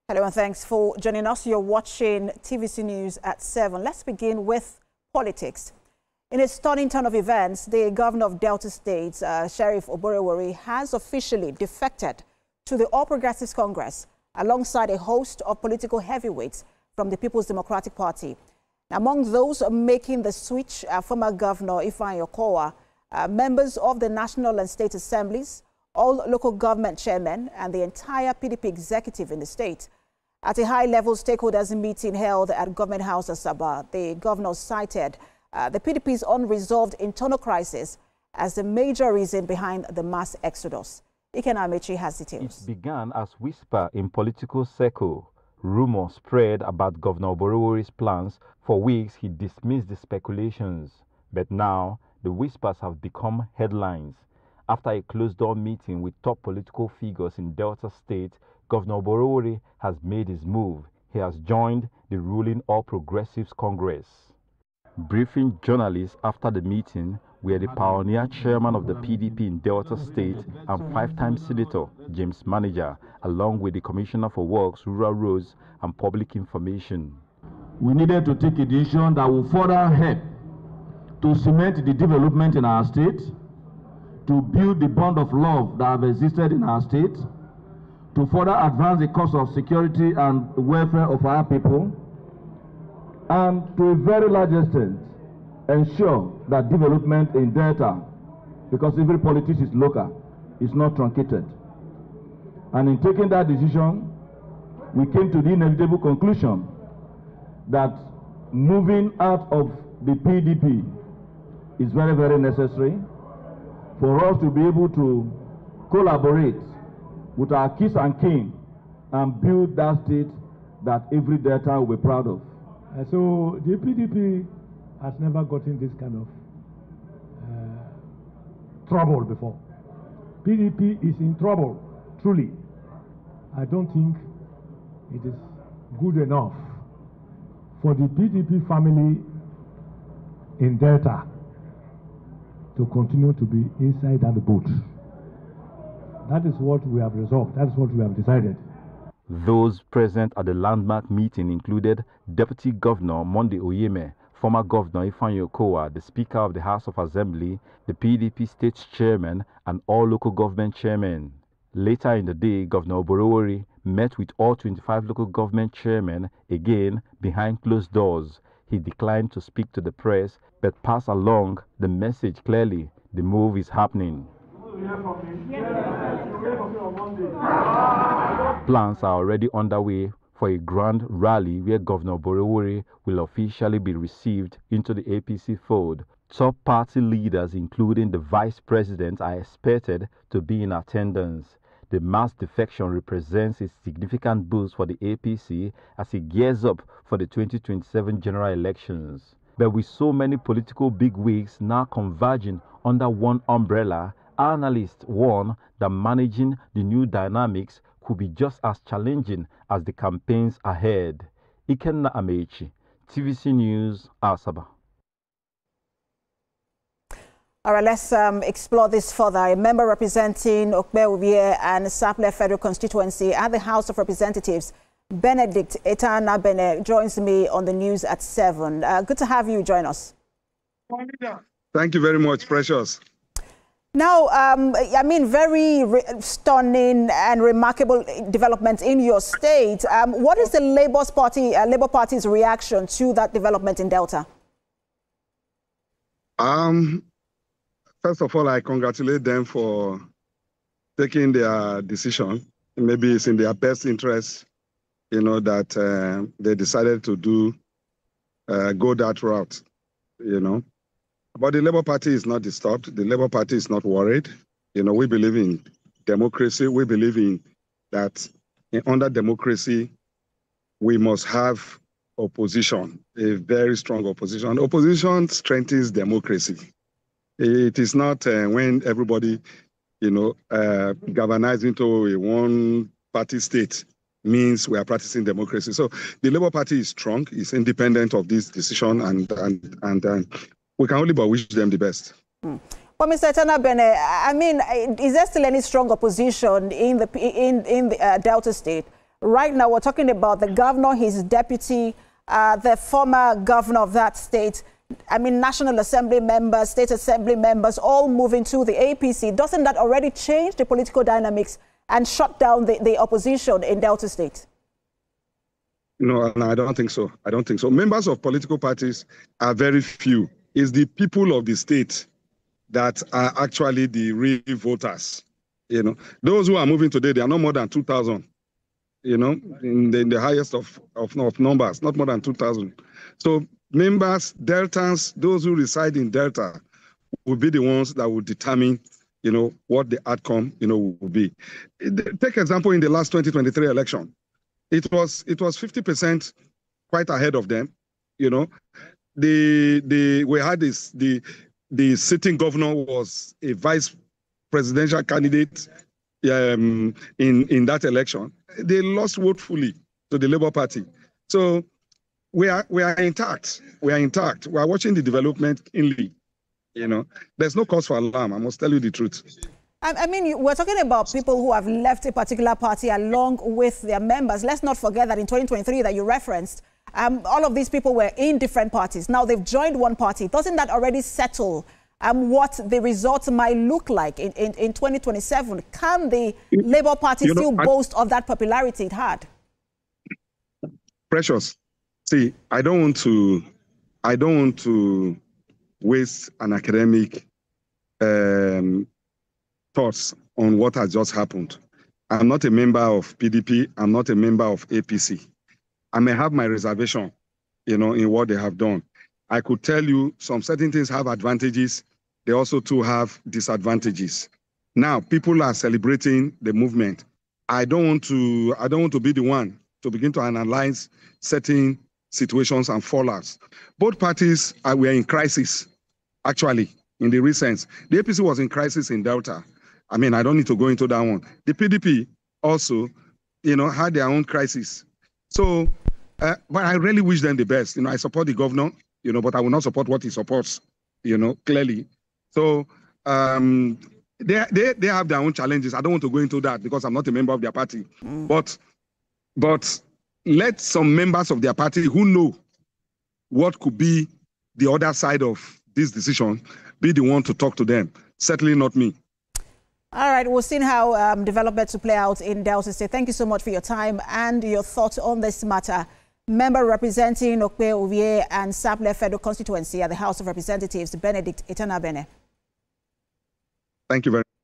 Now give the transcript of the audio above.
Hello and thanks for joining us. You're watching TVC News at 7. Let's begin with politics. In a stunning turn of events, the governor of Delta State, Sheriff Oborevwori, has officially defected to the All Progressives Congress alongside a host of political heavyweights from the People's Democratic Party. Among those making the switch are former Governor Ifeanyi Okowa, members of the National and State Assemblies, all local government chairmen, and the entire PDP executive in the state. At a high-level stakeholders meeting held at Government House Asaba, the governor cited the PDP's unresolved internal crisis as the major reason behind the mass exodus. Iken Amechi has details. It began as whisper in political circle. Rumors spread about Governor Oborevwori's plans. For weeks, he dismissed the speculations. But now, the whispers have become headlines. After a closed-door meeting with top political figures in Delta State, Governor Oborevwori has made his move. He has joined the ruling All Progressives Congress. Briefing journalists after the meeting were the pioneer chairman of the PDP in Delta State and five-time Senator James Manager, along with the Commissioner for Works, Rural Roads and Public Information. We needed to take a decision that will further help to cement the development in our state, to build the bond of love that have existed in our state, to further advance the cause of security and welfare of our people, and to a very large extent ensure that development in Delta, because every politics is local, is not truncated. And in taking that decision, we came to the inevitable conclusion that moving out of the PDP is very, very necessary for us to be able to collaborate with our kith and kin and build that state that every Delta will be proud of. So the PDP has never gotten this kind of trouble before. PDP is in trouble, truly. I don't think it is good enough for the PDP family in Delta to continue to be inside that boat. That is what we have resolved. That is what we have decided. Those present at the landmark meeting included Deputy Governor Monday Oyeme, former Governor Ifeanyi Okowa, the Speaker of the House of Assembly, the PDP State Chairman, and all local government chairmen. Later in the day, Governor Oborevwori met with all 25 local government chairmen, again behind closed doors. He declined to speak to the press, but passed along the message clearly: the move is happening. Plans are already underway for a grand rally where Governor Oborevwori will officially be received into the APC fold. Top party leaders, including the Vice President, are expected to be in attendance. The mass defection represents a significant boost for the APC as it gears up for the 2027 general elections. But with so many political bigwigs now converging under one umbrella, analysts warn that managing the new dynamics could be just as challenging as the campaigns ahead. Iken Amechi, TVC News, Asaba. All right, let's explore this further. A member representing Okpe and Sapele Federal Constituency at the House of Representatives, Benedict Etana Bene, joins me on the news at 7. Good to have you join us. Thank you very much, Precious. Now, I mean, very stunning and remarkable development in your state. What is the Labour Party's reaction to that development in Delta? First of all, I congratulate them for taking their decision. Maybe it's in their best interest, you know, that they decided to go that route, you know. But the Labour Party is not disturbed. The Labour Party is not worried. You know, we believe in democracy. We believe in that under democracy, we must have opposition, a very strong opposition. Opposition strengthens democracy. It is not when everybody, you know, galvanized into a one-party state means we are practicing democracy. So the Labour Party is strong, is independent of this decision, and we can only but wish them the best. Well, Mr. Etana Bene, I mean, is there still any strong opposition in the Delta State? Right now, we're talking about the governor, his deputy, the former governor of that state. I mean, National Assembly members, State Assembly members, all moving to the APC. Doesn't that already change the political dynamics and shut down the opposition in Delta State? No, I don't think so. I don't think so. Members of political parties are very few. It's the people of the state that are actually the real voters. You know, those who are moving today, they are not more than 2,000. You know, in the highest of numbers, not more than 2,000. So members, Deltans, those who reside in Delta, will be the ones that will determine, you know, what the outcome, you know, will be. Take example in the last 2023 election, it was 50% quite ahead of them. You know, we had this the sitting governor was a vice presidential candidate in that election. They lost woefully to the Labour Party. So we are intact. We are intact. We are watching the development keenly. You know, there's no cause for alarm. I must tell you the truth. I mean, we're talking about people who have left a particular party along with their members. Let's not forget that in 2023 that you referenced, all of these people were in different parties. Now they've joined one party. Doesn't that already settle what the results might look like in 2027? Can the Labour Party still boast of that popularity it had? Precious, see, I don't want to waste an academic thoughts on what has just happened. I'm not a member of PDP. I'm not a member of APC. I may have my reservation, you know, in what they have done. I could tell you some certain things have advantages. They also too have disadvantages. Now, people are celebrating the movement. I don't want to be the one to begin to analyze certain situations and fallouts. Both parties were in crisis, actually, in the recent. The APC was in crisis in Delta. I mean, I don't need to go into that one. The PDP also, you know, had their own crisis. So, but I really wish them the best. You know, I support the governor, you know, but I will not support what he supports, you know, clearly. So they have their own challenges. I don't want to go into that because I'm not a member of their party. But let some members of their party who know what could be the other side of this decision be the one to talk to them. Certainly not me. All right, we'll see how developments will play out in Delta State. Thank you so much for your time and your thoughts on this matter. Member representing Akwa Ibom and Saple Federal Constituency at the House of Representatives, Benedict Itanabene. Thank you very much.